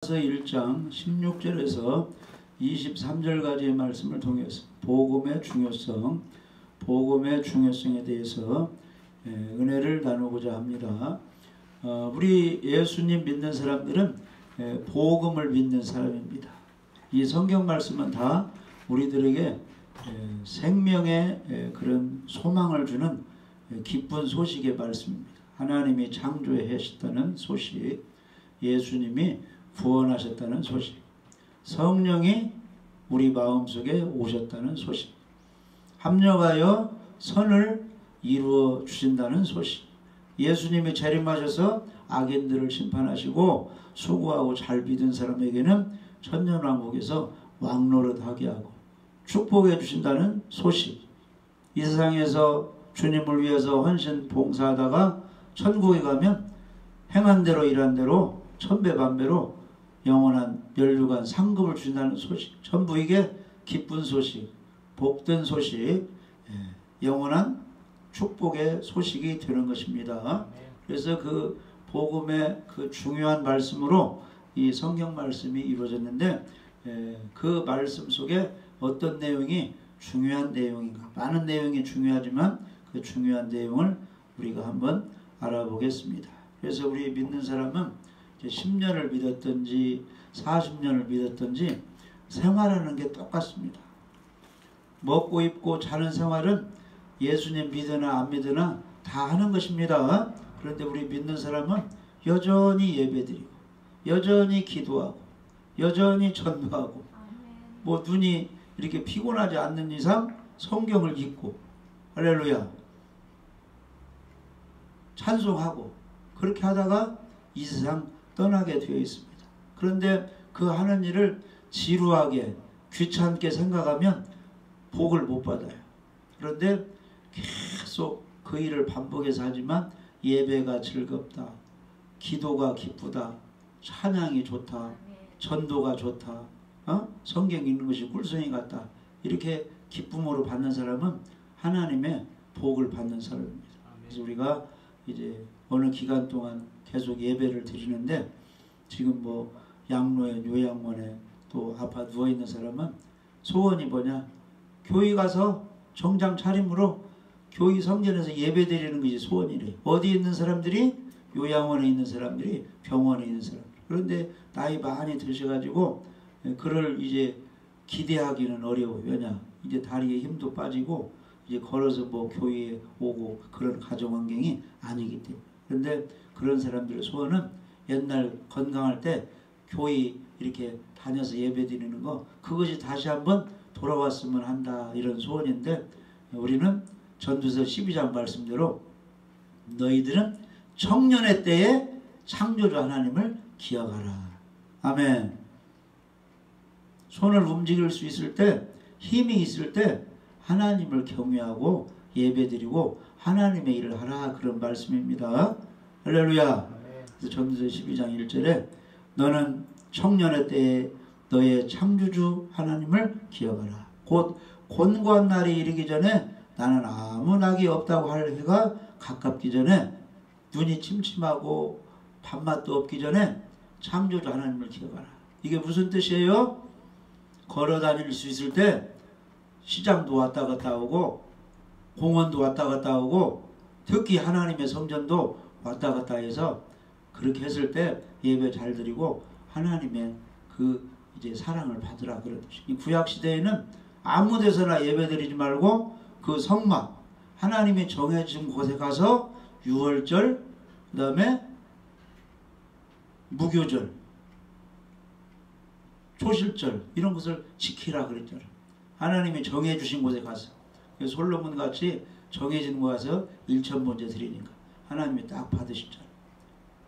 1장 16절에서 23절까지의 말씀을 통해서 복음의 중요성에 대해서 은혜를 나누고자 합니다. 우리 예수님 믿는 사람들은 복음을 믿는 사람입니다. 이 성경 말씀은 다 우리들에게 생명의 그런 소망을 주는 기쁜 소식의 말씀입니다. 하나님이 창조해 하셨다는 소식, 예수님이 구원하셨다는 소식, 성령이 우리 마음속에 오셨다는 소식, 합력하여 선을 이루어 주신다는 소식, 예수님이 재림하셔서 악인들을 심판하시고 수고하고 잘 믿은 사람에게는 천년왕국에서 왕노릇하게 하고 축복해 주신다는 소식, 이 세상에서 주님을 위해서 헌신 봉사하다가 천국에 가면 행한 대로 일한 대로 천배만배로 영원한 멸류관 상급을 주신다는 소식, 전부 이게 기쁜 소식, 복된 소식, 영원한 축복의 소식이 되는 것입니다. 그래서 그 복음의 그 중요한 말씀으로 이 성경 말씀이 이루어졌는데, 그 말씀 속에 어떤 내용이 중요한 내용인가, 많은 내용이 중요하지만 그 중요한 내용을 우리가 한번 알아보겠습니다. 그래서 우리 믿는 사람은 10년을 믿었든지 40년을 믿었든지 생활하는 게 똑같습니다. 먹고 입고 자는 생활은 예수님 믿으나 안 믿으나 다 하는 것입니다. 그런데 우리 믿는 사람은 여전히 예배드리고 여전히 기도하고 여전히 전도하고 뭐 눈이 이렇게 피곤하지 않는 이상 성경을 읽고 할렐루야 찬송하고 그렇게 하다가 이 세상 떠나게 되어 있습니다. 그런데 그 하는 일을 지루하게 귀찮게 생각하면 복을 못 받아요. 그런데 계속 그 일을 반복해서 하지만 예배가 즐겁다, 기도가 기쁘다, 찬양이 좋다, 전도가 좋다, 성경 읽는 것이 꿀송이 같다, 이렇게 기쁨으로 받는 사람은 하나님의 복을 받는 사람입니다. 그래서 우리가 이제 어느 기간 동안 계속 예배를 드리는데, 지금 뭐 양로에 요양원에 또 아파 누워있는 사람은 소원이 뭐냐, 교회 가서 정장 차림으로 교회 성전에서 예배 드리는 것이 소원이래. 어디 있는 사람들이? 요양원에 있는 사람들이, 병원에 있는 사람들. 그런데 나이 많이 드셔가지고 그를 이제 기대하기는 어려워요. 왜냐, 이제 다리에 힘도 빠지고 이제 걸어서 뭐 교회에 오고 그런 가정 환경이 아니기 때문에. 그런데 그런 사람들의 소원은 옛날 건강할 때 교회 이렇게 다녀서 예배 드리는 거, 그것이 다시 한번 돌아왔으면 한다, 이런 소원인데, 우리는 전도서 12장 말씀대로 너희들은 청년의 때에 창조주 하나님을 기억하라. 아멘. 손을 움직일 수 있을 때, 힘이 있을 때 하나님을 경외하고 예배드리고 하나님의 일을 하라, 그런 말씀입니다. 할렐루야. 그래서 전도서 12장 1절에 너는 청년의 때에 너의 창조주 하나님을 기억하라. 곧 곤고한 날이 이르기 전에, 나는 아무 낙이 없다고 할 해가 가깝기 전에, 눈이 침침하고 밥맛도 없기 전에 창조주 하나님을 기억하라. 이게 무슨 뜻이에요? 걸어 다닐 수 있을 때 시장도 왔다 갔다 오고 공원도 왔다 갔다 오고 특히 하나님의 성전도 왔다 갔다 해서, 그렇게 했을 때 예배 잘 드리고 하나님의 그 이제 사랑을 받으라, 그런 뜻이. 이 구약 시대에는 아무 데서나 예배 드리지 말고 그 성막, 하나님이 정해진 곳에 가서 유월절, 그 다음에 무교절, 초실절, 이런 것을 지키라 그랬잖아요. 하나님이 정해주신 곳에 가서. 솔로몬 같이 정해진 곳에 가서 일천번제 드리니까 하나님이 딱 받으시잖아요.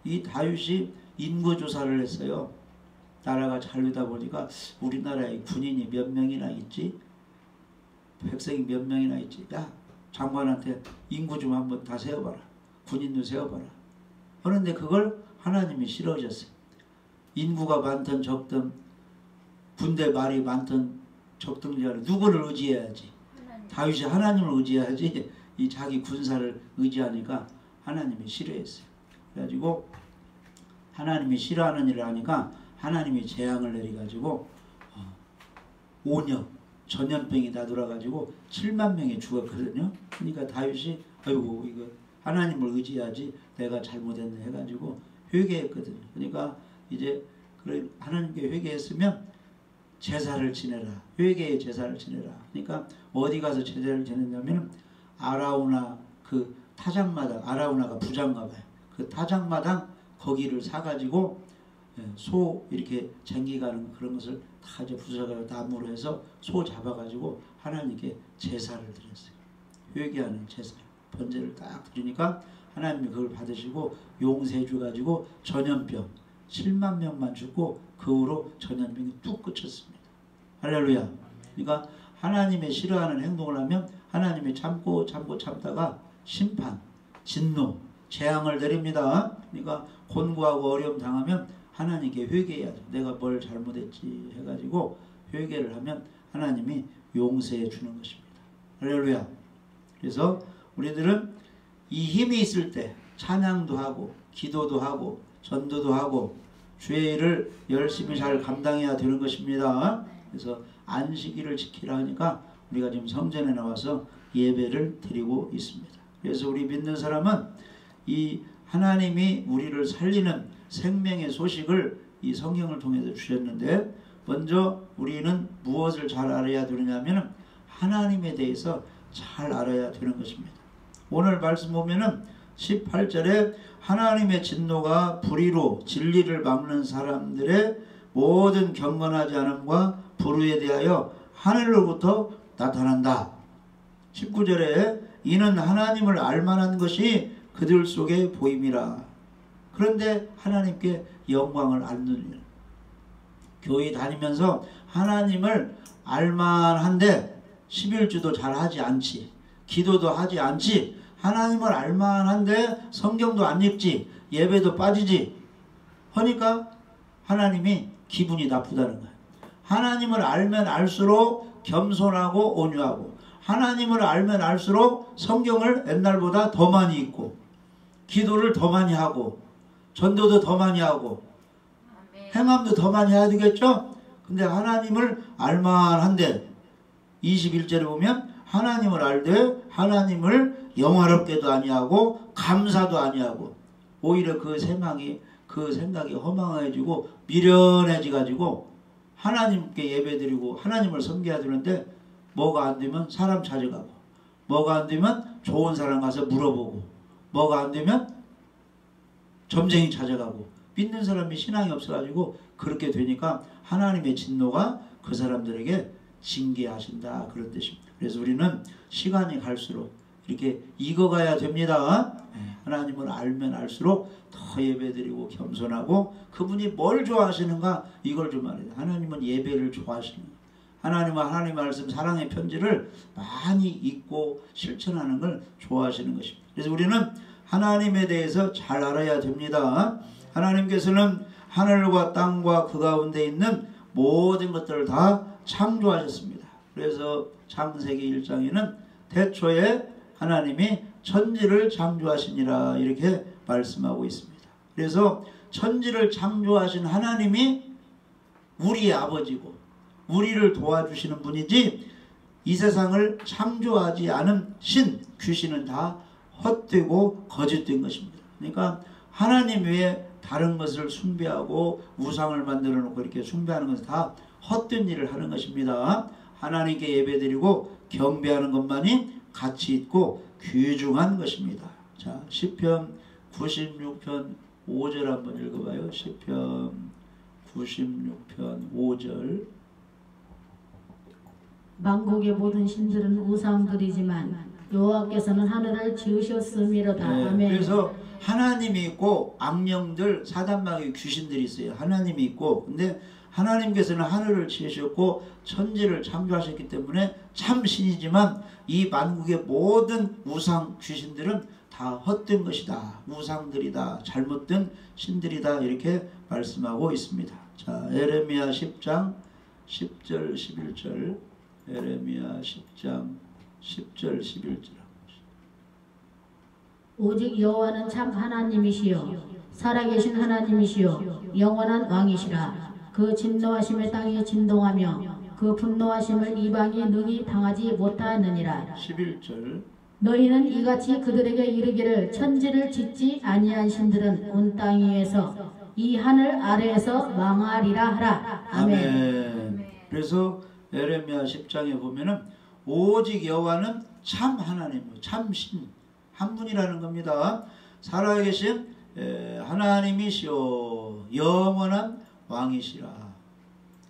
이 다윗이 인구조사를 했어요. 나라가 잘 되다 보니까 우리나라에 군인이 몇 명이나 있지? 백성이 몇 명이나 있지? 야, 장관한테 인구 좀 한번 다 세어봐라. 군인도 세어봐라. 그런데 그걸 하나님이 싫어하셨어요. 인구가 많든 적든, 군대 말이 많든 적든 간에 누구를 의지해야지? 다윗이 하나님을 의지해야지. 이 자기 군사를 의지하니까 하나님이 싫어했어요. 그래가지고 하나님이 싫어하는 일을 하니까 하나님이 재앙을 내려가지고 5년 전염병이 다 돌아가지고 7만 명이 죽었거든요. 그러니까 다윗이 아이고 이거 하나님을 의지하지 내가 잘못했네 해가지고 회개했거든요. 그러니까 이제 하나님께 회개했으면 제사를 지내라. 회개의 제사를 지내라. 그러니까 어디 가서 제사를 지냈냐면 아라우나 그 타작마당, 아라우나가 부자인가 봐요. 그 타작마당 거기를 사가지고 소 이렇게 쟁기가는 그런 것을 다 이제 부숴가지고 나무로 해서 소 잡아가지고 하나님께 제사를 드렸어요. 회개하는 제사, 번제를 딱 드리니까 하나님이 그걸 받으시고 용서해 주가지고 전염병 7만 명만 죽고 그 후로 전염병이 뚝 그쳤습니다. 할렐루야. 그러니까 하나님의 싫어하는 행동을 하면 하나님이 참다가 심판, 진노, 재앙을 내립니다. 그러니까 곤고하고 어려움 당하면 하나님께 회개해야죠. 내가 뭘 잘못했지 해가지고 회개를 하면 하나님이 용서해 주는 것입니다. 할렐루야. 그래서 우리들은 이 힘이 있을 때 찬양도 하고 기도도 하고 전도도 하고 주의 일을 열심히 잘 감당해야 되는 것입니다. 그래서 안식일을 지키라 하니까 우리가 지금 성전에 나와서 예배를 드리고 있습니다. 그래서 우리 믿는 사람은 이 하나님이 우리를 살리는 생명의 소식을 이 성경을 통해서 주셨는데 먼저 우리는 무엇을 잘 알아야 되느냐면 하나님에 대해서 잘 알아야 되는 것입니다. 오늘 말씀 보면은 18절에 하나님의 진노가 불의로 진리를 막는 사람들의 모든 경건하지 않음과 불의에 대하여 하늘로부터 나타난다. 19절에 이는 하나님을 알만한 것이 그들 속에 보임이라. 그런데 하나님께 영광을 안느니라. 교회 다니면서 하나님을 알만한데 11주도 잘 하지 않지, 기도도 하지 않지, 하나님을 알만한데 성경도 안 읽지, 예배도 빠지지 하니까 하나님이 기분이 나쁘다는 거야. 하나님을 알면 알수록 겸손하고 온유하고, 하나님을 알면 알수록 성경을 옛날보다 더 많이 읽고, 기도를 더 많이 하고, 전도도 더 많이 하고, 행함도 더 많이 해야 되겠죠? 근데 하나님을 알만한데 21절에 보면 하나님을 알되 하나님을 영화롭게도 아니하고 감사도 아니하고, 오히려 그 생각이 허망해지고 미련해져가지고 하나님께 예배드리고 하나님을 섬겨야 되는데 뭐가 안 되면 사람 찾아가고, 뭐가 안 되면 좋은 사람 가서 물어보고, 뭐가 안 되면 점쟁이 찾아가고, 믿는 사람이 신앙이 없어가지고 그렇게 되니까 하나님의 진노가 그 사람들에게 징계하신다, 그런 뜻입니다. 그래서 우리는 시간이 갈수록 이렇게 익어가야 됩니다. 하나님을 알면 알수록 더 예배드리고 겸손하고, 그분이 뭘 좋아하시는가 이걸 좀 알아야 돼요. 하나님은 예배를 좋아하시는 거예요. 하나님은 하나님 말씀 사랑의 편지를 많이 읽고 실천하는 걸 좋아하시는 것입니다. 그래서 우리는 하나님에 대해서 잘 알아야 됩니다. 하나님께서는 하늘과 땅과 그 가운데 있는 모든 것들을 다 창조하셨습니다. 그래서 창세기 1장에는 태초에 하나님이 천지를 창조하시니라 이렇게 말씀하고 있습니다. 그래서 천지를 창조하신 하나님이 우리의 아버지고 우리를 도와주시는 분이지, 이 세상을 창조하지 않은 귀신은 다 헛되고 거짓된 것입니다. 그러니까 하나님 외에 다른 것을 숭배하고 우상을 만들어 놓고 이렇게 숭배하는 것은 다 헛된 일을 하는 것입니다. 하나님께 예배드리고 경배하는 것만이 가치 있고 귀중한 것입니다. 자, 시편 96편 5절 한번 읽어봐요. 시편 96편 5절. 만국의 모든 신들은 우상들이지만 여호와께서는 하늘을 지으셨음이로다. 네, 아멘. 그래서 하나님이 있고 악령들, 사단마귀, 귀신들이 있어요. 하나님이 있고, 근데 하나님께서는 하늘을 지으셨고 천지를 창조하셨기 때문에 참 신이지만 이 만국의 모든 우상 귀신들은 다 헛된 것이다, 우상들이다, 잘못된 신들이다, 이렇게 말씀하고 있습니다. 자, 에레미야 10장 10절 11절. 에레미야 10장 10절 11절. 오직 여호와는 참 하나님이시요 살아계신 하나님이시요 영원한 왕이시라. 그 진노하심의 땅이 진동하며 그 분노하심을 이방이 능히 당하지 못하느니라. 11절. 너희는 이같이 그들에게 이르기를 천지를 짓지 아니한 신들은 온 땅 위에서 이 하늘 아래에서 망하리라 하라. 아멘. 그래서 에레미야 10장에 보면은 오직 여호와는 참 하나님이요 참 신 한 분이라는 겁니다. 살아계신 하나님이시오 영원한 왕이시라.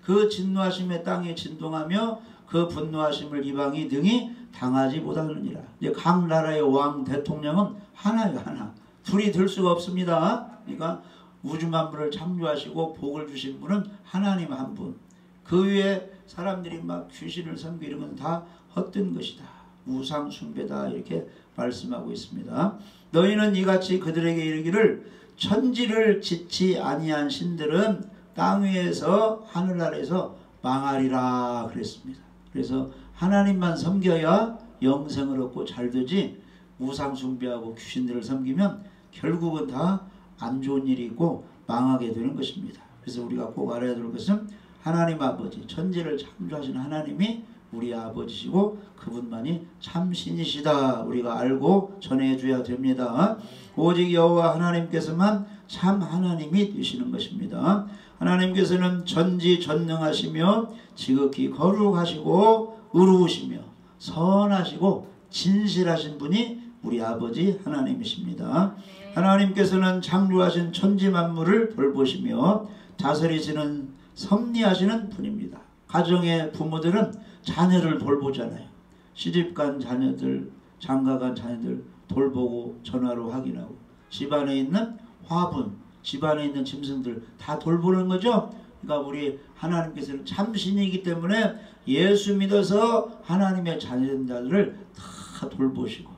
그 진노하심의 땅에 진동하며 그 분노하심을 이방이 능히 당하지 못하느니라. 각 나라의 왕 대통령은 하나요 하나. 둘이 될 수가 없습니다. 그러니까 우주 만물을 창조하시고 복을 주신 분은 하나님 한 분. 그 위에 사람들이 막 귀신을 섬기고 이런 건 다 헛된 것이다. 우상 숭배다 이렇게 말씀하고 있습니다. 너희는 이같이 그들에게 이르기를 천지를 짓지 아니한 신들은 땅 위에서 하늘 아래에서 망하리라 그랬습니다. 그래서 하나님만 섬겨야 영생을 얻고 잘 되지 우상 숭배하고 귀신들을 섬기면 결국은 다 안 좋은 일이 있고 망하게 되는 것입니다. 그래서 우리가 꼭 알아야 될 것은 하나님 아버지 천지를 창조하신 하나님이 우리 아버지시고 그분만이 참신이시다 우리가 알고 전해줘야 됩니다. 오직 여호와 하나님께서만 참 하나님이 되시는 것입니다. 하나님께서는 전지전능하시며 지극히 거룩하시고 의로우시며 선하시고 진실하신 분이 우리 아버지 하나님이십니다. 하나님께서는 창조하신 천지만물을 돌보시며 다스리시는 섭리하시는 분입니다. 가정의 부모들은 자녀를 돌보잖아요. 시집간 자녀들, 장가간 자녀들 돌보고 전화로 확인하고 집안에 있는 화분, 집안에 있는 짐승들 다 돌보는 거죠. 그러니까 우리 하나님께서는 참신이기 때문에 예수 믿어서 하나님의 자녀들을 다 돌보시고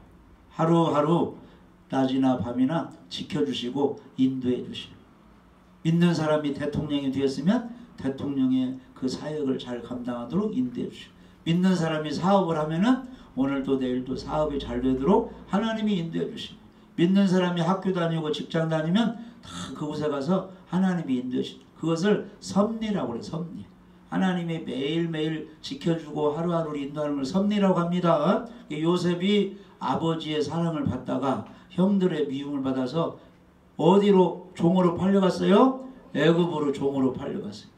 하루하루 낮이나 밤이나 지켜주시고 인도해 주시고 믿는 사람이 대통령이 되었으면 대통령의 그 사역을 잘 감당하도록 인도해 주시고 믿는 사람이 사업을 하면은 오늘도 내일도 사업이 잘 되도록 하나님이 인도해 주시고 믿는 사람이 학교 다니고 직장 다니면 다 그곳에 가서 하나님이 인도해 주시고 그것을 섭리라고 그래요. 섭리. 하나님이 매일매일 지켜주고 하루하루 인도하는 걸 섭리라고 합니다. 요셉이 아버지의 사랑을 받다가 형들의 미움을 받아서 어디로 종으로 팔려갔어요? 애굽으로 종으로 팔려갔어요.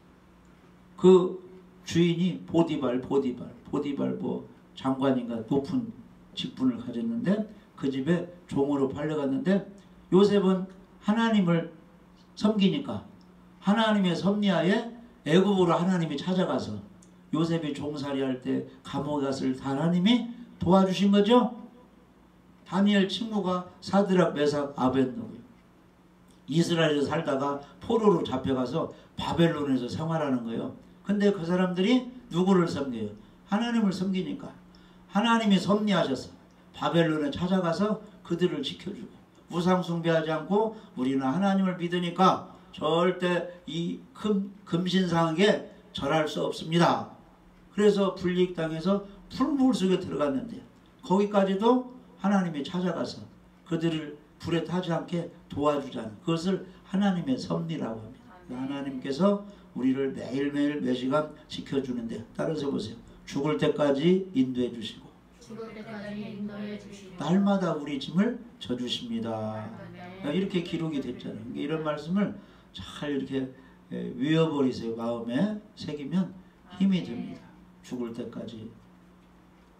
그 주인이 보디발 뭐 장관인가 높은 직분을 가졌는데 그 집에 종으로 팔려갔는데 요셉은 하나님을 섬기니까 하나님의 섭리하에 애굽으로 하나님이 찾아가서 요셉이 종살이할 때 감옥에 갔을 때 하나님이 도와주신 거죠. 다니엘 친구가 사드락 메삭 아벳노고 이스라엘에서 살다가 포로로 잡혀가서 바벨론에서 생활하는 거예요. 근데 그 사람들이 누구를 섬겨요? 하나님을 섬기니까 하나님이 섭리하셔서 바벨론에 찾아가서 그들을 지켜주고 우상 숭배하지 않고 우리는 하나님을 믿으니까 절대 이 금신상에게 절할 수 없습니다. 그래서 불이익 당해서 풀물 속에 들어갔는데 거기까지도 하나님이 찾아가서 그들을 불에 타지 않게 도와주자는 그것을 하나님의 섭리라고 합니다. 하나님께서 우리를 매일매일 몇 시간 지켜주는데 따라서 보세요. 죽을 때까지 인도해 주시고 날마다 우리 짐을 져주십니다. 이렇게 기록이 됐잖아요. 이런 말씀을 잘 이렇게 외워버리세요. 마음에 새기면 힘이 됩니다. 죽을 때까지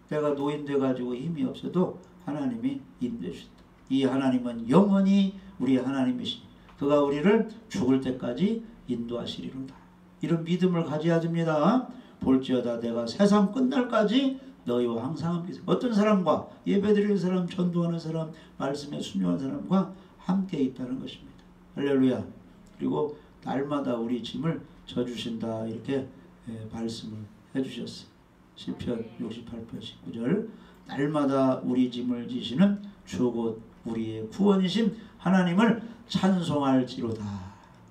내가 노인 돼가지고 힘이 없어도 하나님이 인도해 주신다. 이 하나님은 영원히 우리 하나님이시니 그가 우리를 죽을 때까지 인도하시리로다. 이런 믿음을 가져야 됩니다. 볼지어다 내가 세상 끝날까지 너희와 항상 함께 있어. 어떤 사람과 예배드리는 사람, 전도하는 사람, 말씀에 순종하는 사람과 함께 있다는 것입니다. 할렐루야. 그리고 날마다 우리 짐을 져주신다 이렇게 말씀을 해주셨어요. 시편 68편 19절 날마다 우리 짐을 지시는 주 곧 우리의 구원이신 하나님을 찬송할지로다.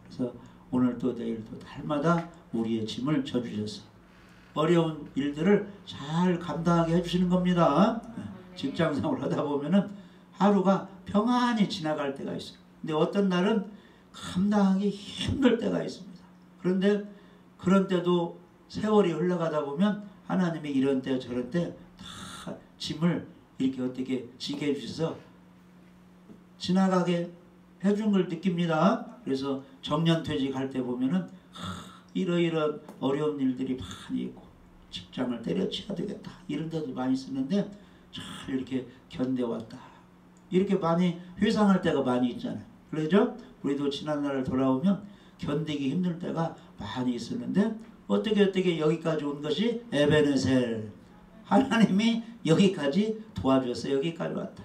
그래서 오늘도 내일도 날마다 우리의 짐을 져주셔서 어려운 일들을 잘 감당하게 해주시는 겁니다. 직장생활을 하다 보면은 하루가 평안히 지나갈 때가 있어요. 근데 어떤 날은 감당하기 힘들 때가 있습니다. 그런데 그런 때도 세월이 흘러가다 보면 하나님이 이런 때 저런 때 다 짐을 이렇게 어떻게 지게 해주셔서 지나가게 해준 걸 느낍니다. 그래서 정년퇴직할 때 보면은 이러이런 어려운 일들이 많이 있고 직장을 때려쳐야 되겠다 이런 데도 많이 쓰는데 잘 이렇게 견뎌왔다 이렇게 많이 회상할 때가 많이 있잖아요. 그러죠? 우리도 지난날을 돌아오면 견디기 힘들 때가 많이 있었는데 어떻게 여기까지 온 것이 에베네셀 하나님이 여기까지 도와줘서 여기까지 왔다.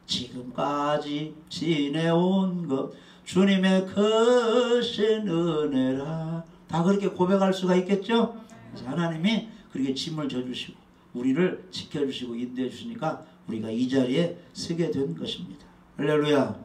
지금까지 지내온 것 주님의 크신 은혜라 다 그렇게 고백할 수가 있겠죠. 그래서 하나님이 그렇게 짐을 져주시고 우리를 지켜주시고 인도해 주시니까 우리가 이 자리에 서게 된 것입니다. 할렐루야.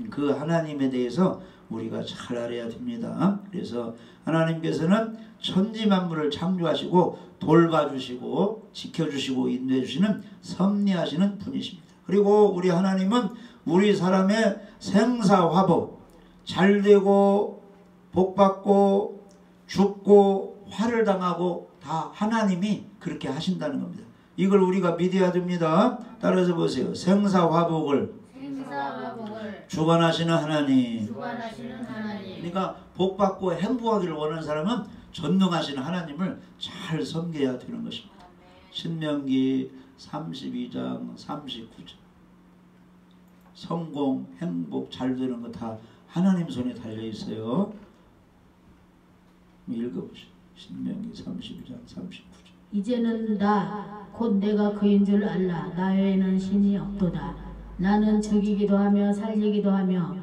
그 하나님에 대해서 우리가 잘 알아야 됩니다. 그래서 하나님께서는 천지만물을 창조하시고 돌봐주시고 지켜주시고 인도해주시는 섭리하시는 분이십니다. 그리고 우리 하나님은 우리 사람의 생사화복 잘되고 복받고 죽고 화를 당하고 다 하나님이 그렇게 하신다는 겁니다. 이걸 우리가 믿어야 됩니다. 따라서 보세요. 생사화복을 주관하시는 하나님. 그러니까 복받고 행복하기를 원하는 사람은 전능하신 하나님을 잘 섬겨야 되는 것입니다. 신명기 32장 39절 성공, 행복, 잘 되는 거 다 하나님 손에 달려있어요. 읽어보시죠. 신명기 32장 39절 이제는 나 곧 내가 그인 줄 알라. 나 외에는 신이 없도다. 나는 죽이기도 하며 살리기도 하며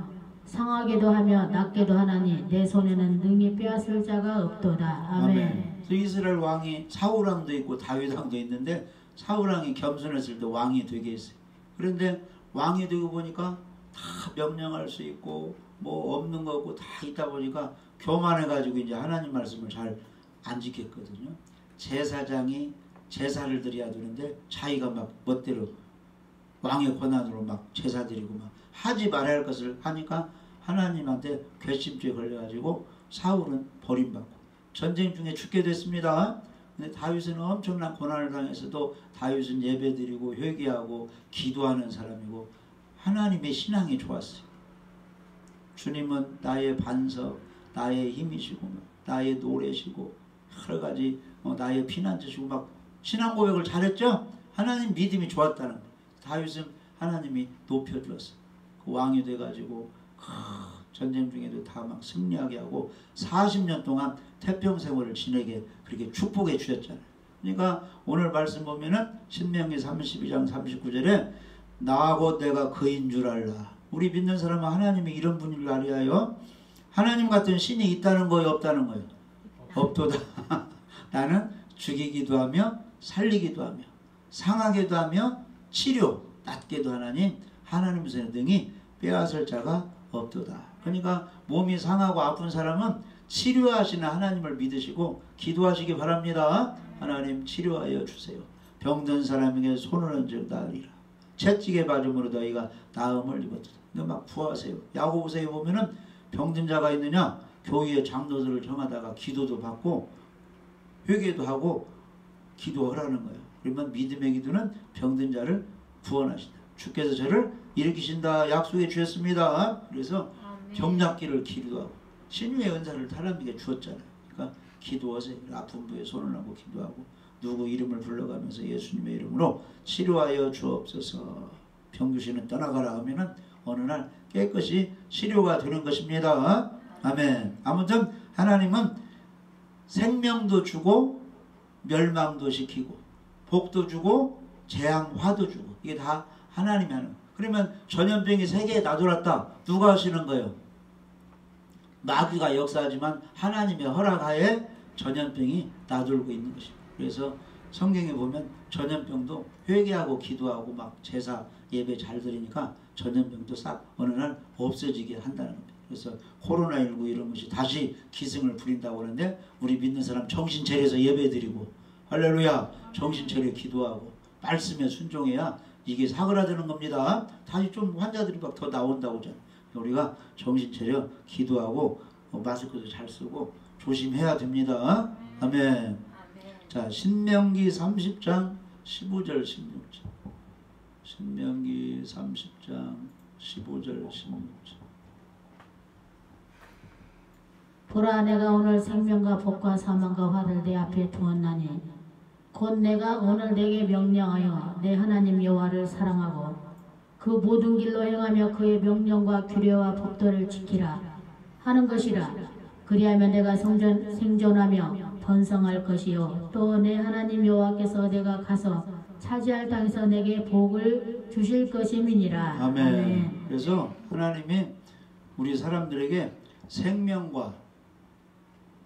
상하게도 하며 낫게도 하나니 내 손에는 능히 빼앗을 자가 없도다. 아멘. 이스라엘 왕이 사울왕도 있고 다윗왕도 있는데 사울왕이 겸손했을 때 왕이 되게 했어요. 그런데 왕이 되고 보니까 다 명령할 수 있고 뭐 없는 거 없고 다 있다 보니까 교만해가지고 이제 하나님 말씀을 잘 안 지켰거든요. 제사장이 제사를 드려야 되는데 자기가 막 멋대로 왕의 권한으로 막 제사 드리고 막 하지 말아야 할 것을 하니까 하나님한테 괘씸죄 걸려가지고 사울은 버림받고 전쟁 중에 죽게 됐습니다. 근데 다윗은 엄청난 고난을 당해서도 다윗은 예배드리고 회개하고 기도하는 사람이고 하나님의 신앙이 좋았어요. 주님은 나의 반석, 나의 힘이시고 나의 노래시고 여러 가지 나의 피난처시고 막 신앙 고백을 잘했죠. 하나님 믿음이 좋았다는 거예요. 다윗은 하나님이 높여주었어요. 그 왕이 돼가지고 전쟁 중에도 다 막 승리하게 하고 40년 동안 태평생활을 지내게 그렇게 축복해 주셨잖아요. 그러니까 오늘 말씀 보면은 신명기 32장 39절에 나 곧 내가 그인 줄 알라. 우리 믿는 사람은 하나님이 이런 분인 줄 알아요. 하나님 같은 신이 있다는 거예요, 없다는 거예요? 없도다. 나는 죽이기도 하며 살리기도 하며 상하게도 하며 치료 낫게도 하나님 하나님 손에 등이 빼앗을 자가 없도다. 그러니까 몸이 상하고 아픈 사람은 치료하시는 하나님을 믿으시고 기도하시기 바랍니다. 하나님 치료하여 주세요. 병든 사람에게 손을 얹어 나으리라. 채찍에 맞음으로 너희가 나음을 입었도다. 막 구하세요. 야고보서에 보면은 병든 자가 있느냐 교회의 장로들을 정하다가 기도도 받고 회개도 하고 기도하라는 거예요. 그러면 믿음의 기도는 병든 자를 구원하신다. 주께서 저를 일으키신다 약속해 주셨습니다. 그래서 병낫기를 기도하고 신유의 은사를 사람에게 주었잖아요. 그러니까 기도하세요. 아픈 부에 손을 얹고 기도하고 누구 이름을 불러가면서 예수님의 이름으로 치료하여 주옵소서. 병규시는 떠나가라 하면은 어느 날 깨끗이 치료가 되는 것입니다. 아멘. 아무튼 하나님은 생명도 주고 멸망도 시키고 복도 주고 재앙화도 주고 이게 다 하나님이 하는 거예요. 그러면 전염병이 세계에 나돌았다. 누가 하시는 거예요? 마귀가 역사하지만 하나님의 허락하에 전염병이 나돌고 있는 것입니다. 그래서 성경에 보면 전염병도 회개하고 기도하고 막 제사 예배 잘 드리니까 전염병도 싹 어느 날 없어지게 한다는 겁니다. 그래서 코로나19 이런 것이 다시 기승을 부린다고 하는데 우리 믿는 사람 정신 차려서 예배 드리고 할렐루야 정신 차려 기도하고 말씀에 순종해야 이게 사그라드는 겁니다. 다시 좀 환자들이 막 더 나온다고 하잖아요. 우리가 정신 차려 기도하고 마스크도 잘 쓰고 조심해야 됩니다. 아멘. 자, 신명기 30장 15절 16절. 신명기 30장 15절 16절. 보라, 내가 오늘 생명과 복과 사망과 화를 내 앞에 두었나니 곧 내가 오늘 내게 명령하여 내 하나님 여호와를 사랑하고 그 모든 길로 행하며 그의 명령과 규례와 법도를 지키라 하는 것이라. 그리하면 내가 생존하며 번성할 것이요 또 내 하나님 여호와께서 내가 가서 차지할 땅에서 내게 복을 주실 것임이니라. 아멘. 아멘. 그래서 하나님이 우리 사람들에게 생명과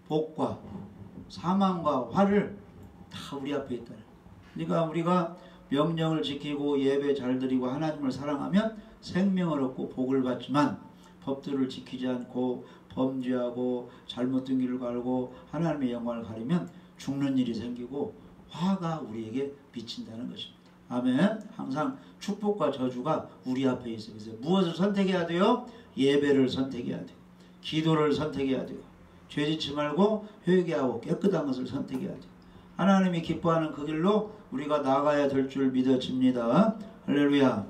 복과 사망과 화를 다 우리 앞에 있다. 그러니까 우리가 명령을 지키고 예배 잘 드리고 하나님을 사랑하면 생명을 얻고 복을 받지만 법들을 지키지 않고 범죄하고 잘못된 길을 가고 하나님의 영광을 가리면 죽는 일이 생기고 화가 우리에게 비친다는 것입니다. 아멘. 항상 축복과 저주가 우리 앞에 있어요. 그래서 무엇을 선택해야 돼요? 예배를 선택해야 돼요. 기도를 선택해야 돼요. 죄짓지 말고 회개하고 깨끗한 것을 선택해야 돼요. 하나님이 기뻐하는 그 길로 우리가 나가야 될 줄 믿어집니다. 할렐루야.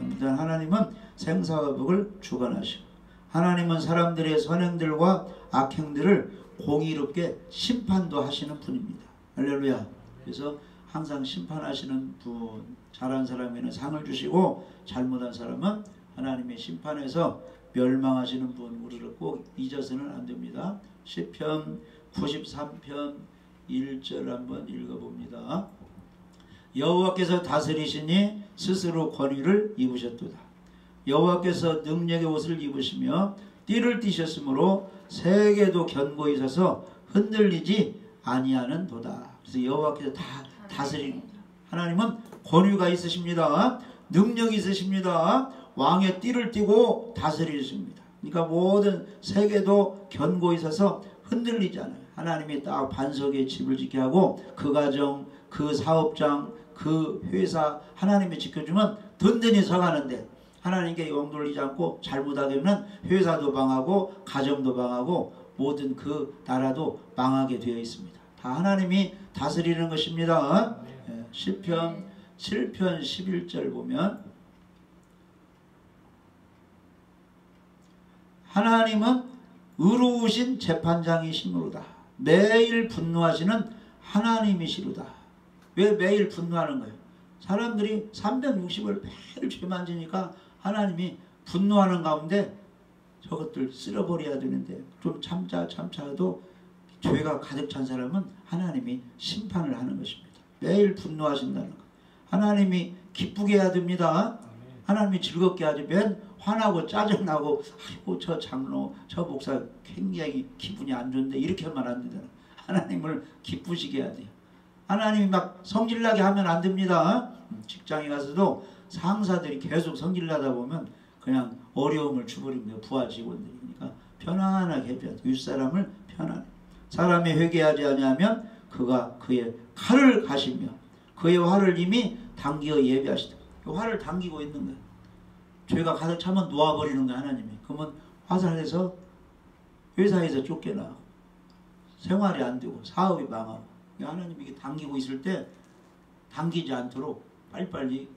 일단 하나님은 생사와 복을 주관하시고 하나님은 사람들의 선행들과 악행들을 공의롭게 심판도 하시는 분입니다. 할렐루야. 그래서 항상 심판하시는 분, 잘한 사람에는 상을 주시고 잘못한 사람은 하나님의 심판에서 멸망하시는 분, 우리를 꼭 잊어서는 안 됩니다. 시편 93편 1절 한번 읽어봅니다. 여호와께서 다스리시니 스스로 권위를 입으셨도다. 여호와께서 능력의 옷을 입으시며 띠를 띠셨으므로 세계도 견고히 서서 흔들리지 아니하는 도다. 그래서 여호와께서 다 다스립니다. 하나님은 권위가 있으십니다. 능력이 있으십니다. 왕의 띠를 띠고 다스리십니다. 그러니까 모든 세계도 견고히 서서 흔들리지 않아요. 하나님이 딱 반석에 집을 짓게 하고 그 가정, 그 사업장, 그 회사 하나님이 지켜주면 든든히 서가는데 하나님께 영 돌리지 않고 잘못하게 하면 회사도 망하고 가정도 망하고 모든 그 나라도 망하게 되어 있습니다. 다 하나님이 다스리는 것입니다. 시편 7편 11절 보면 하나님은 의로우신 재판장이시므로다. 매일 분노하시는 하나님이시로다. 왜 매일 분노하는 거예요? 사람들이 360을 매일 죄만 지니까 하나님이 분노하는 가운데 저것들 쓸어버려야 되는데 좀 참자도 죄가 가득 찬 사람은 하나님이 심판을 하는 것입니다. 매일 분노하신다는 것. 하나님이 기쁘게 해야 됩니다. 하나님이 즐겁게 하지. 맨 화나고 짜증나고 아이고 저 장로 저 목사 굉장히 기분이 안 좋은데 이렇게 하면 안 되잖아. 하나님을 기쁘시게 해야 돼요. 하나님이 막 성질나게 하면 안 됩니다. 직장에 가서도 상사들이 계속 성질나다 보면 그냥 어려움을 주버립니다. 부하 직원들이. 그러니까 편안하게 해줘야 돼요. 윗사람을 편안하게. 사람이 회개하지 아니하면 그가 그의 칼을 가시며 그의 화를 이미 당기어 예비하시다. 그 화를 당기고 있는 거예요. 죄가 가득 차면 놓아버리는 거예요. 하나님이. 그러면 화살해서 회사에서 쫓겨나고 생활이 안 되고 사업이 망하고 하나님이 이게 당기고 있을 때 당기지 않도록 빨리빨리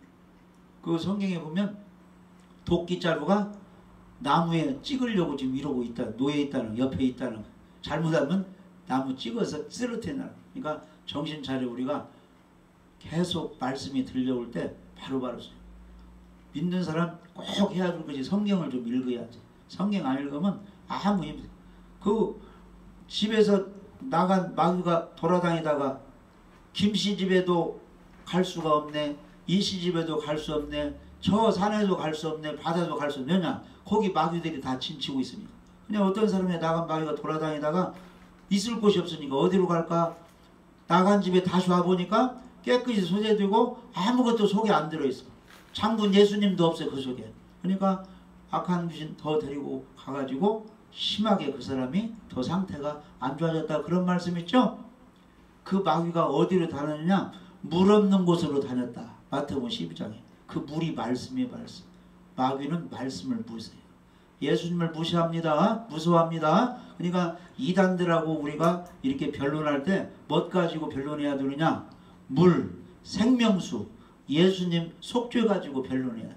그 성경에 보면 도끼자루가 나무에 찍으려고 지금 이러고 있다. 놓여 있다는 옆에 있다는 잘못하면 나무 찍어서 쓰러뜨리는. 그러니까 정신 차려 우리가 계속 말씀이 들려올 때 바로바로 믿는 사람 꼭 해야 될 것이 성경을 좀 읽어야지. 성경 안 읽으면 아무 힘. 그 집에서 나간 마귀가 돌아다니다가 김씨 집에도 갈 수가 없네. 이씨 집에도 갈 수 없네. 저 산에도 갈 수 없네. 바다도 갈 수 없네. 왜냐? 거기 마귀들이 다 진치고 있으니까. 그냥 어떤 사람이 나간 마귀가 돌아다니다가 있을 곳이 없으니까 어디로 갈까? 나간 집에 다시 와보니까 깨끗이 소재되고 아무것도 속에 안 들어있어. 장군 예수님도 없어요. 그 속에. 그러니까 악한 귀신 더 데리고 가가지고 심하게 그 사람이 더 상태가 안 좋아졌다. 그런 말씀 있죠? 그 마귀가 어디로 다녔느냐? 물 없는 곳으로 다녔다. 마태복음 12장에. 그 물이 말씀이에요. 말씀. 마귀는 말씀을 부으세요. 예수님을 무시합니다. 무서워합니다. 그러니까 이단들하고 우리가 이렇게 변론할 때 뭣 가지고 변론해야 되느냐? 물, 생명수, 예수님 속죄 가지고 변론해야 돼.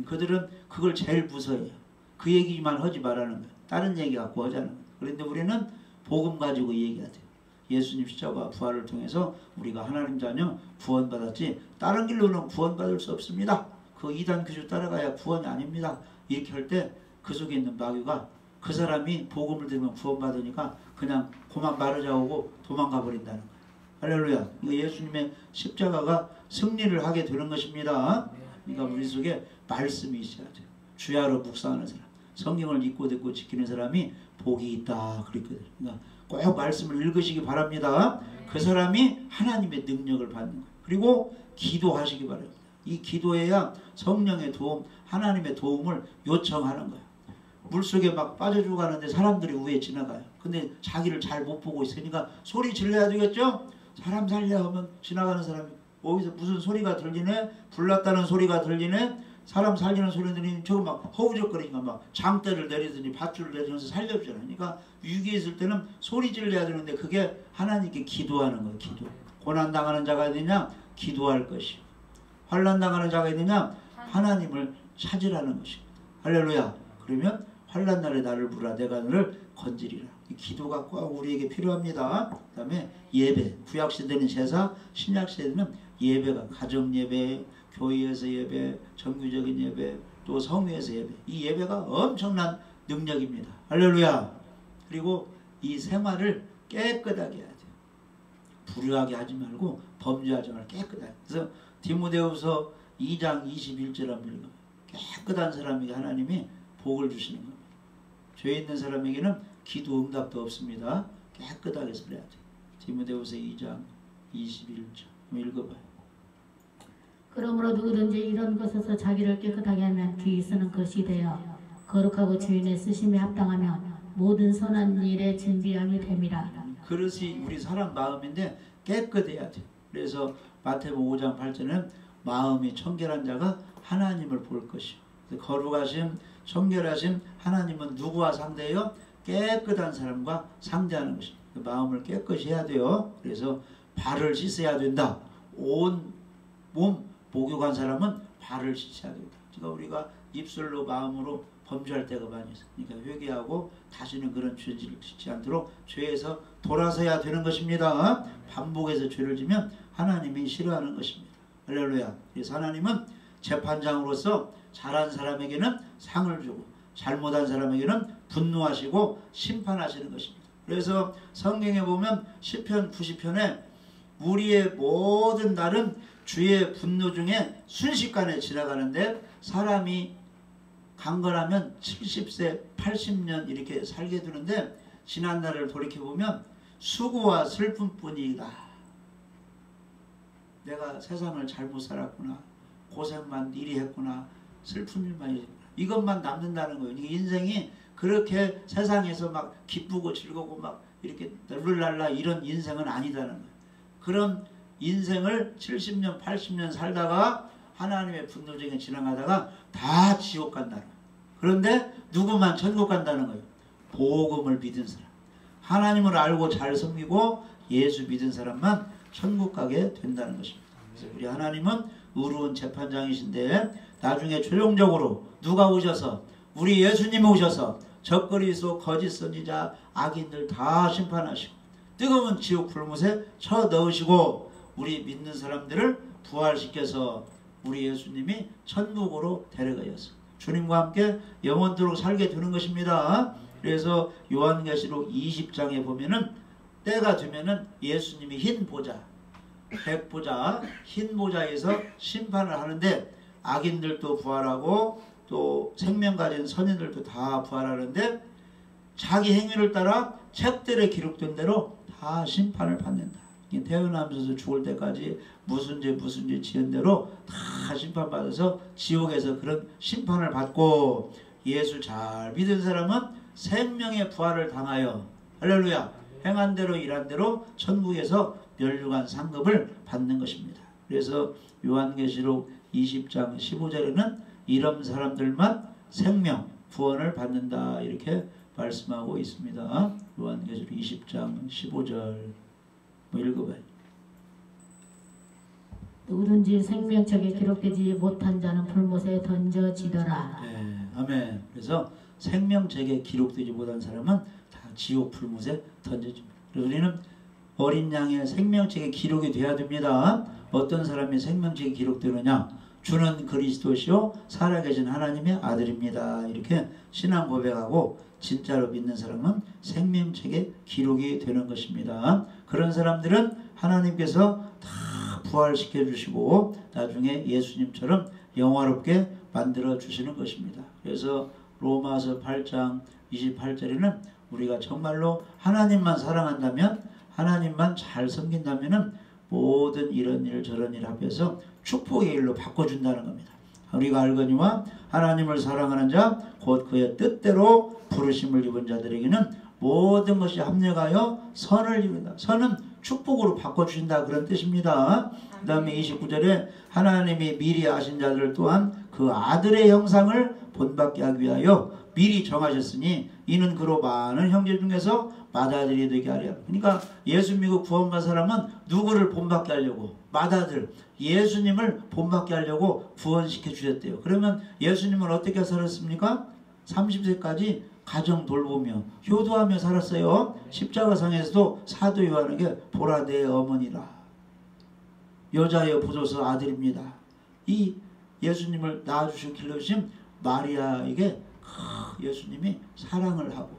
그들은 그걸 제일 무서워해요. 그 얘기만 하지 말라는 거예요. 다른 얘기 갖고 하자는 거예요. 그런데 우리는 복음 가지고 얘기해야 돼요. 예수님 십자가 부활을 통해서 우리가 하나님 자녀 구원받았지 다른 길로는 구원받을 수 없습니다. 그 이단 교주 따라가야 구원이 아닙니다. 이렇게 할 때 그 속에 있는 마귀가 그 사람이 복음을 들으면 구원받으니까 그냥 고만 마르자오고 도망가 버린다는 거예요. 할렐루야. 이거 예수님의 십자가가 승리를 하게 되는 것입니다. 그러니까 우리 속에 말씀이 있어야 돼요. 주야로 묵상하는 사람, 성경을 읽고 듣고 지키는 사람이 복이 있다 그랬거든요. 그러니까 꼭 말씀을 읽으시기 바랍니다. 그 사람이 하나님의 능력을 받는 거예요. 그리고 기도하시기 바랍니다. 이 기도해야 성령의 도움, 하나님의 도움을 요청하는 거예요. 물속에 막 빠져 죽어가는데 사람들이 위에 지나가요. 근데 자기를 잘 못 보고 있으니까 소리 질러야 되겠죠? 사람 살려 하면 지나가는 사람이 어디서 무슨 소리가 들리네? 불났다는 소리가 들리네? 사람 살리는 소리 들리니 저거 막 허우적거리니까 막 장대를 내리더니 밧줄을 내리면서 살려주잖아요. 그러니까 위기에 있을 때는 소리 질러야 되는데 그게 하나님께 기도하는 거예요. 기도. 고난당하는 자가 있느냐? 기도할 것이요. 환난당하는 자가 있느냐? 하나님을 찾으라는 것입니다. 할렐루야. 그러면 환난날에 나를 부르라 내가 너를 건지리라. 이 기도가 꼭 우리에게 필요합니다. 그 다음에 예배. 구약시대는 제사, 신약시대는 예배가 가정예배, 교회에서 예배, 정규적인 예배, 또 성회에서 예배. 이 예배가 엄청난 능력입니다. 할렐루야. 그리고 이 생활을 깨끗하게 해야 돼요. 불효하게 하지 말고 범죄하지 말고 깨끗하게. 그래서 디모데후서 2장 21절 한번 읽어요. 깨끗한 사람에게 하나님이 복을 주시는 겁니다. 죄 있는 사람에게는 기도 응답도 없습니다. 깨끗하게 살아야 돼요. 디모데후서 2장 21절 한번 읽어봐요. 그러므로 누구든지 이런 것에서 자기를 깨끗하게 하면 귀히 쓰는 것이 되어 거룩하고 주인의 쓰심에 합당하며 모든 선한 일에 준비함이 됨이라. 그릇이 우리 사람 마음인데 깨끗해야 돼요. 그래서 마태복음 5장 8절은 마음이 청결한 자가 하나님을 볼 것이요. 거룩하심, 청결하심 하나님은 누구와 상대해요? 깨끗한 사람과 상대하는 것입니다. 그 마음을 깨끗이 해야 돼요. 그래서 발을 씻어야 된다. 온 몸 목욕한 사람은 발을 씻어야 된다. 그러니까 우리가 입술로 마음으로 범죄할 때가 많이 있어요. 그러니까 회개하고 다시는 그런 죄를 짓지 않도록 죄에서 돌아서야 되는 것입니다. 반복해서 죄를 지면 하나님이 싫어하는 것입니다. 할렐루야. 그래서 하나님은 재판장으로서 잘한 사람에게는 상을 주고 잘못한 사람에게는 분노하시고 심판하시는 것입니다. 그래서 성경에 보면 시편 90편에 우리의 모든 날은 주의 분노 중에 순식간에 지나가는데 사람이 강건하면 70세, 80년 이렇게 살게 되는데 지난 날을 돌이켜보면 수고와 슬픔뿐이다. 내가 세상을 잘못 살았구나. 고생만 일이 했구나. 슬픈 일만 했구나. 이것만 남는다는 거예요. 인생이 그렇게 세상에서 막 기쁘고 즐겁고 막 이렇게 널랄라 이런 인생은 아니다는 거예요. 그런 인생을 70년, 80년 살다가 하나님의 분노 중에 지나가다가 다 지옥 간다는 거예요. 그런데 누구만 천국 간다는 거예요. 복음을 믿은 사람. 하나님을 알고 잘 섬기고 예수 믿은 사람만 천국 가게 된다는 것입니다. 그래서 우리 하나님은 의로운 재판장이신데 나중에 최종적으로 누가 오셔서 우리 예수님이 오셔서 적그리스도 거짓 선지자 악인들 다 심판하시고 뜨거운 지옥 불못에 쳐 넣으시고 우리 믿는 사람들을 부활시켜서 우리 예수님이 천국으로 데려가셨어. 주님과 함께 영원토록 살게 되는 것입니다. 그래서 요한계시록 20장에 보면은 때가 되면은 예수님이 흰 보좌, 백보좌, 흰 보좌에서 심판을 하는데 악인들도 부활하고 또 생명 가진 선인들도 다 부활하는데 자기 행위를 따라 책들에 기록된 대로 다 심판을 받는다. 태어나면서 죽을 때까지 무슨 죄 지은 대로 다 심판받아서 지옥에서 그런 심판을 받고 예수 잘 믿은 사람은 생명의 부활을 당하여 할렐루야 행한 대로 일한 대로 천국에서 멸류관 상급을 받는 것입니다. 그래서 요한계시록 20장 15절에는 이런 사람들만 생명 구원을 받는다 이렇게 말씀하고 있습니다. 요한계시록 20장 15절 읽어봐요. 누구든지 생명책에 기록되지 못한 자는 불못에 던져지더라. 네, 아멘. 그래서 생명책에 기록되지 못한 사람은 다 지옥 불못에 던져집니다. 그래서 우리는 어린 양의 생명책에 기록이 돼야 됩니다. 어떤 사람이 생명책에 기록되느냐? 주는 그리스도시요 살아계신 하나님의 아들입니다. 이렇게 신앙 고백하고 진짜로 믿는 사람은 생명책에 기록이 되는 것입니다. 그런 사람들은 하나님께서 다 부활시켜 주시고 나중에 예수님처럼 영화롭게 만들어 주시는 것입니다. 그래서 로마서 8장 28절에는 우리가 정말로 하나님만 사랑한다면, 하나님만 잘 섬긴다면 모든 이런 일 저런 일 합해서 축복의 일로 바꿔준다는 겁니다. 우리가 알거니와 하나님을 사랑하는 자 곧 그의 뜻대로 부르심을 입은 자들에게는 모든 것이 합력하여 선을 이룬다. 선은 축복으로 바꿔주신다 그런 뜻입니다. 그 다음에 29절에 하나님이 미리 아신 자들 또한 그 아들의 형상을 본받게 하기 위하여 미리 정하셨으니 이는 그로 많은 형제 중에서 맏아들이 되게 하려. 그러니까 예수 믿고 구원받은 사람은 누구를 본받게 하려고? 맏아들 예수님을 본받게 하려고 구원시켜 주셨대요. 그러면 예수님은 어떻게 살았습니까? 30세까지 가정 돌보며 효도하며 살았어요. 십자가상에서도 사도 요한에게 보라 내 어머니라, 여자여 보소서 아들입니다. 이 예수님을 낳아주신 길러주신 마리아에게 예수님이 사랑을 하고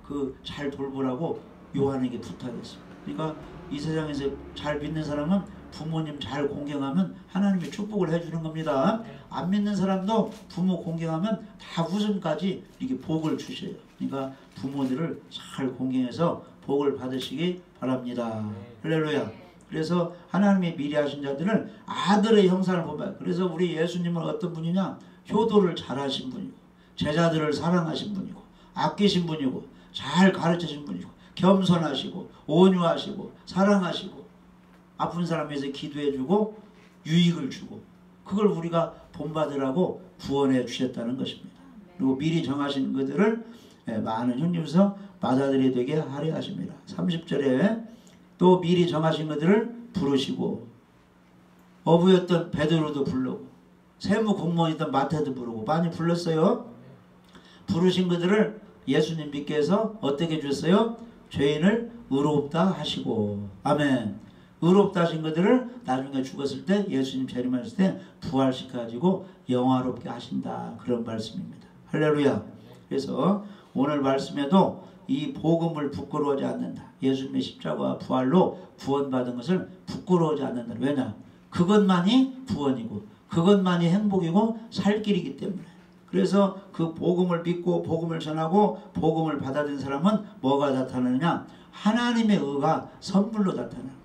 그 잘 돌보라고 요한에게 부탁했습니다. 그러니까 이 세상에서 잘 믿는 사람은 부모님 잘 공경하면 하나님이 축복을 해주는 겁니다. 안 믿는 사람도 부모 공경하면 다 우선까지 이렇게 복을 주셔요. 그러니까 부모들을 잘 공경해서 복을 받으시기 바랍니다. 할렐루야. 그래서 하나님이 미리 하신 자들은 아들의 형상을 보면, 그래서 우리 예수님은 어떤 분이냐? 효도를 잘하신 분이고 제자들을 사랑하신 분이고 아끼신 분이고 잘 가르치신 분이고 겸손하시고 온유하시고 사랑하시고 아픈 사람 위해서 기도해주고 유익을 주고 그걸 우리가 본받으라고 구원해 주셨다는 것입니다. 그리고 미리 정하신 그들을 많은 형님에서 맏아들이 되게 하려 하십니다. 30절에 또 미리 정하신 그들을 부르시고 어부였던 베드로도 부르고 세무 공무원이던 마태도 부르고 많이 불렀어요. 부르신 그들을 예수님 믿게 해서 어떻게 해주셨어요? 죄인을 의롭다 하시고, 아멘. 의롭다 하신 그들을 나중에 죽었을 때 예수님 재림하실 때 부활시켜가지고 영화롭게 하신다 그런 말씀입니다. 할렐루야. 그래서 오늘 말씀에도 이 복음을 부끄러워하지 않는다. 예수님의 십자가와 부활로 구원받은 것을 부끄러워하지 않는다. 왜냐? 그것만이 구원이고 그것만이 행복이고 살 길이기 때문에. 그래서 그 복음을 믿고 복음을 전하고 복음을 받아들인 사람은 뭐가 나타나느냐? 하나님의 의가 선물로 나타나는 거예요.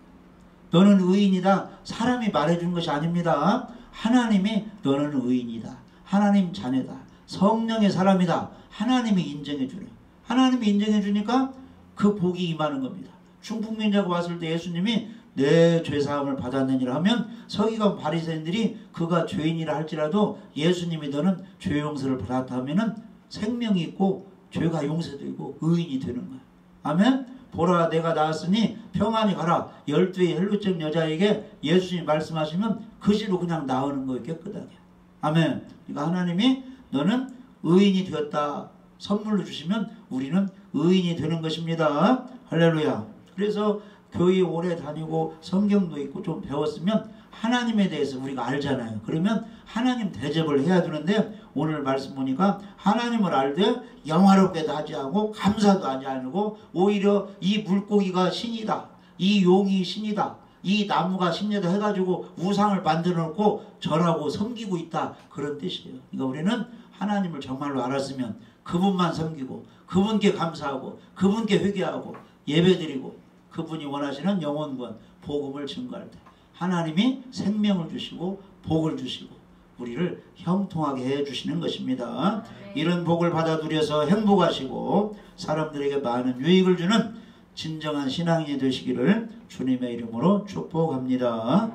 너는 의인이다. 사람이 말해주는 것이 아닙니다. 하나님이 너는 의인이다. 하나님 자녀다. 성령의 사람이다. 하나님이 인정해 주네. 하나님이 인정해 주니까 그 복이 임하는 겁니다. 중풍병자가 왔을 때 예수님이 내 죄사함을 받았느니라 하면 서기관 바리새인들이 그가 죄인이라 할지라도 예수님이 너는 죄 용서를 받았다 하면은 생명이 있고 죄가 용서되고 의인이 되는 거야. 아멘. 보라 내가 나왔으니 평안히 가라. 12의 혈루증 여자에게 예수님이 말씀하시면 그지로 그냥 나오는 거예요. 깨끗하게. 아멘. 그러니까 하나님이 너는 의인이 되었다 선물로 주시면 우리는 의인이 되는 것입니다. 할렐루야. 그래서 교회 오래 다니고 성경도 있고 좀 배웠으면 하나님에 대해서 우리가 알잖아요. 그러면 하나님 대접을 해야 되는데 오늘 말씀 보니까 하나님을 알되 영화롭게도 하지 않고 감사도 하지 않고 오히려 이 물고기가 신이다. 이 용이 신이다. 이 나무가 신이다 해가지고 우상을 만들어 놓고 절하고 섬기고 있다. 그런 뜻이에요. 그러니까 우리는 하나님을 정말로 알았으면 그분만 섬기고 그분께 감사하고 그분께 회개하고 예배드리고 그분이 원하시는 영혼권 복음을 증거할 때 하나님이 생명을 주시고 복을 주시고 우리를 형통하게 해주시는 것입니다. 이런 복을 받아 누려서 행복하시고 사람들에게 많은 유익을 주는 진정한 신앙인이 되시기를 주님의 이름으로 축복합니다.